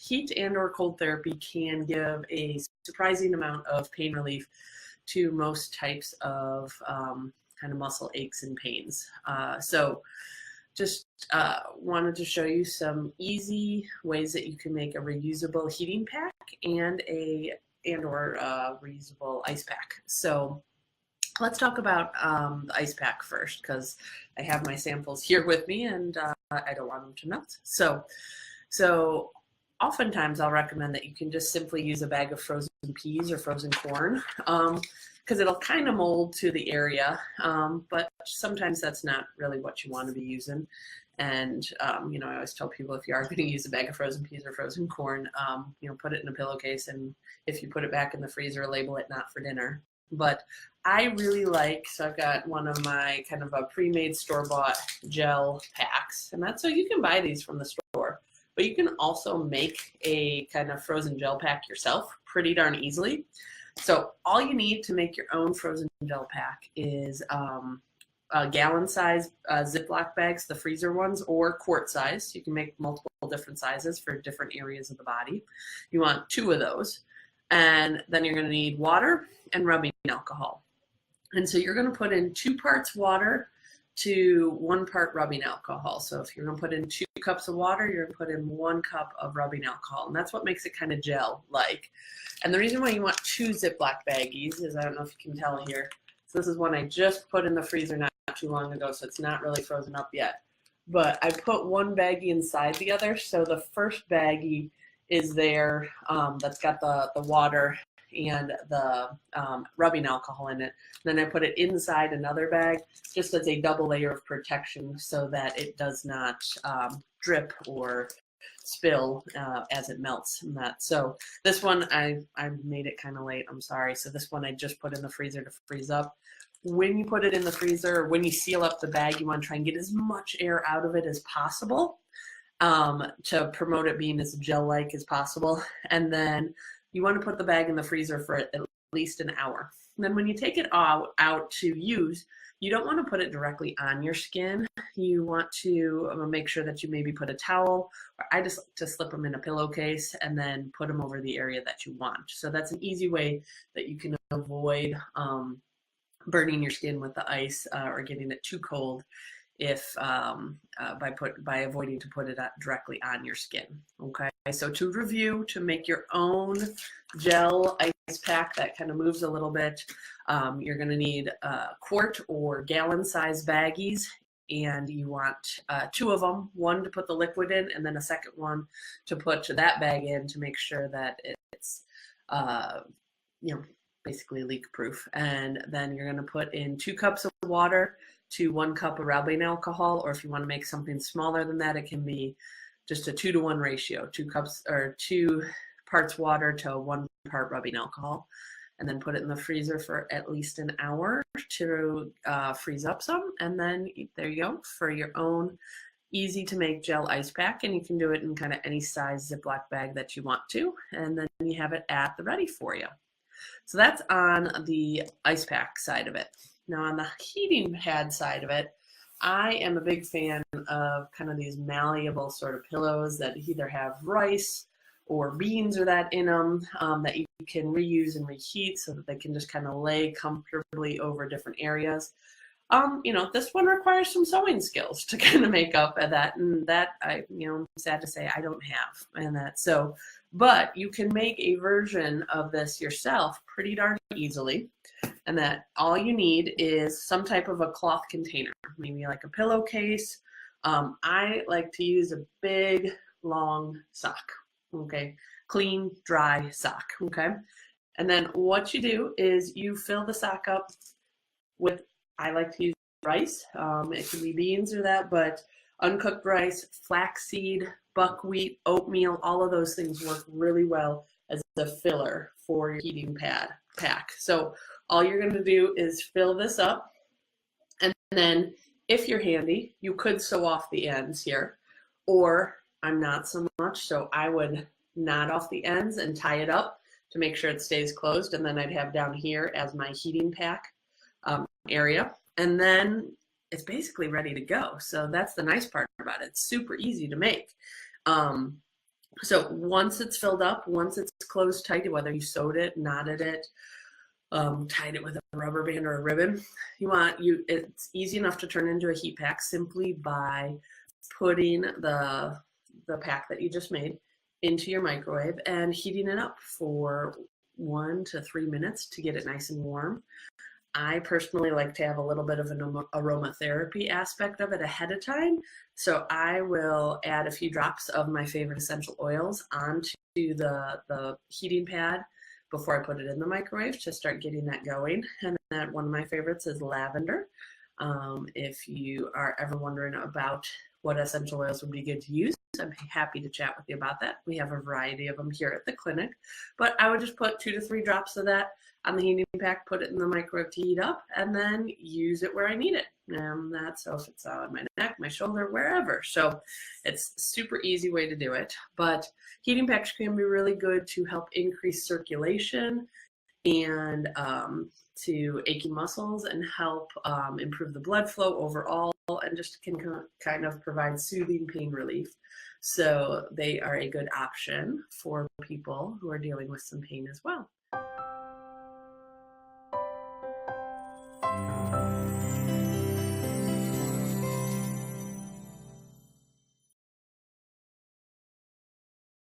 heat and or cold therapy can give a surprising amount of pain relief to most types of kind of muscle aches and pains. So just wanted to show you some easy ways that you can make a reusable heating pack and or reusable ice pack. So let's talk about the ice pack first, because I have my samples here with me and I don't want them to melt. So oftentimes I'll recommend that you can just simply use a bag of frozen peas or frozen corn, because it'll kind of mold to the area, but sometimes that's not really what you want to be using. And, you know, I always tell people, if you are going to use a bag of frozen peas or frozen corn, you know, put it in a pillowcase, and if you put it back in the freezer, label it not for dinner. But I really like, so I've got one of my kind of a pre-made store-bought gel packs, and that's, so you can buy these from the store, but you can also make a kind of frozen gel pack yourself pretty darn easily. So all you need to make your own frozen gel pack is gallon size Ziploc bags, the freezer ones, or quart size. You can make multiple different sizes for different areas of the body. You want 2 of those. And then you're going to need water and rubbing alcohol. And so you're going to put in 2 parts water to 1 part rubbing alcohol. So if you're going to put in 2 cups of water, you're going to put in 1 cup of rubbing alcohol. And that's what makes it kind of gel-like. And the reason why you want 2 Ziploc baggies is, I don't know if you can tell here, so this is one I just put in the freezer not too long ago, so it's not really frozen up yet. But I put 1 baggie inside the other, so the first baggie is there, that's got the water and the rubbing alcohol in it. Then I put it inside another bag just as a double layer of protection so that it does not drip or spill as it melts. And that. So this one, I made it kind of late, I'm sorry. So this one I just put in the freezer to freeze up. When you put it in the freezer, when you seal up the bag, you want to try and get as much air out of it as possible, to promote it being as gel-like as possible. And then you want to put the bag in the freezer for at least an hour. And then when you take it out to use, you don't want to put it directly on your skin. You want to make sure that you maybe put a towel, or I just like to slip them in a pillowcase and then put them over the area that you want. So that's an easy way that you can avoid burning your skin with the ice or getting it too cold if by avoiding to put it directly on your skin. Okay, so to review, to make your own gel ice pack that kind of moves a little bit, you're going to need quart or gallon size baggies, and you want 2 of them, 1 to put the liquid in, and then a second one to put that bag in to make sure that it's you know, basically leak proof. And then you're going to put in 2 cups of water to 1 cup of rubbing alcohol, or if you want to make something smaller than that, it can be just a 2-to-1 ratio, 2 cups or 2 parts water to 1 part rubbing alcohol, and then put it in the freezer for at least an hour to freeze up some. And then there you go for your own easy to make gel ice pack, and you can do it in kind of any size Ziploc bag that you want to, and then you have it at the ready for you. So that's on the ice pack side of it. Now on the heating pad side of it, I am a big fan of kind of these malleable sort of pillows that either have rice or beans or that in them, that you can reuse and reheat so that they can just kind of lay comfortably over different areas. You know, this one requires some sewing skills to kind of make up at that, and that I'm sad to say I don't have, and that so. But you can make a version of this yourself pretty darn easily, and that all you need is some type of a cloth container, maybe like a pillowcase. I like to use a big, long sock, okay? Clean, dry sock, okay? And then what you do is you fill the sock up with, I like to use rice. It can be beans or that, but uncooked rice, flaxseed, buckwheat, oatmeal, all of those things work really well as a filler for your heating pack. So all you're going to do is fill this up, and then if you're handy, you could sew off the ends here, or I'm not so much, so I would knot off the ends and tie it up to make sure it stays closed, and then I'd have down here as my heating pack area, and then it's basically ready to go. So that's the nice part about it. It's super easy to make. So once it's filled up, once it's closed tight, whether you sewed it, knotted it, tied it with a rubber band or a ribbon, it's easy enough to turn into a heat pack simply by putting the pack that you just made into your microwave and heating it up for 1 to 3 minutes to get it nice and warm. I personally like to have a little bit of an aromatherapy aspect of it ahead of time. So I will add a few drops of my favorite essential oils onto the heating pad before I put it in the microwave to start getting that going. And then one of my favorites is lavender. If you are ever wondering about what essential oils would be good to use, I'm happy to chat with you about that. We have a variety of them here at the clinic, but I would just put 2 to 3 drops of that on the heating pack, put it in the microwave to heat up, and then use it where I need it. And that's so if it's on my neck, my shoulder, wherever. So it's a super easy way to do it. But heating packs can be really good to help increase circulation and to aching muscles and help improve the blood flow overall, and just can kind of provide soothing pain relief. So they are a good option for people who are dealing with some pain as well.